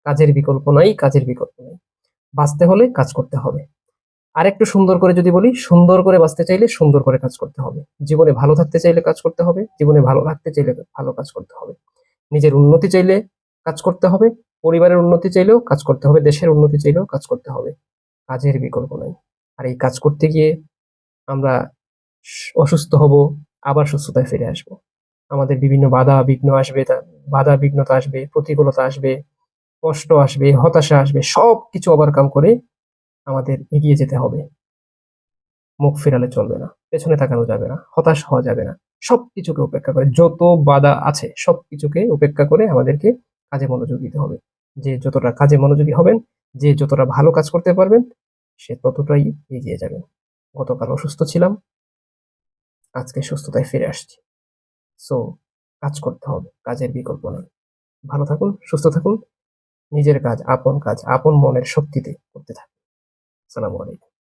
কাজের বিকল্প নাই, কাজের বিকল্প নাই। বাঁচতে হলে কাজ করতে হবে। আরেকটু সুন্দর করে যদি বলি, সুন্দর করে বাঁচতে চাইলে সুন্দর করে কাজ করতে হবে। জীবনে ভালো থাকতে চাইলে কাজ করতে হবে, জীবনে ভালো রাখতে চাইলে ভালো কাজ করতে হবে। নিজের উন্নতি চাইলে কাজ করতে হবে, পরিবারের উন্নতি চাইলেও কাজ করতে হবে, দেশের উন্নতি চাইলেও কাজ করতে হবে। কাজের বিকল্প নাই। আর এই কাজ করতে গিয়ে আমরা অসুস্থ হব, আবার সুস্থতায় ফিরে আসব। আমাদের বিভিন্ন বাধা বিঘ্ন আসবে, বাধা বিঘ্নতা আসবে, প্রতিকূলতা আসবে, কষ্ট আসবে, হতাশা আসবে, সবকিছু ওভারকাম করে আমাদের এগিয়ে যেতে হবে। মুখ ফেরালে চলবে না, পেছনে তাকানো যাবে না, হতাশ হওয়া যাবে না। সবকিছুকে উপেক্ষা করে, যত বাধা আছে সবকিছুকে উপেক্ষা করে আমাদেরকে কাজে মনোযোগ দিতে হবে। যে যতটা কাজে মনোযোগী হবেন, যে যতটা ভালো কাজ করতে পারবেন, সে ততটাই এগিয়ে যাবেন। গতকাল অসুস্থ ছিলাম, আজকে সুস্থতায় ফিরে আসছি। সো কাজ করতে হবে, কাজের বিকল্প নেই। ভালো থাকুন, সুস্থ থাকুন, নিজের কাজ, আপন মনের শক্তিতে করতে থাকুন। আসসালামু আলাইকুম।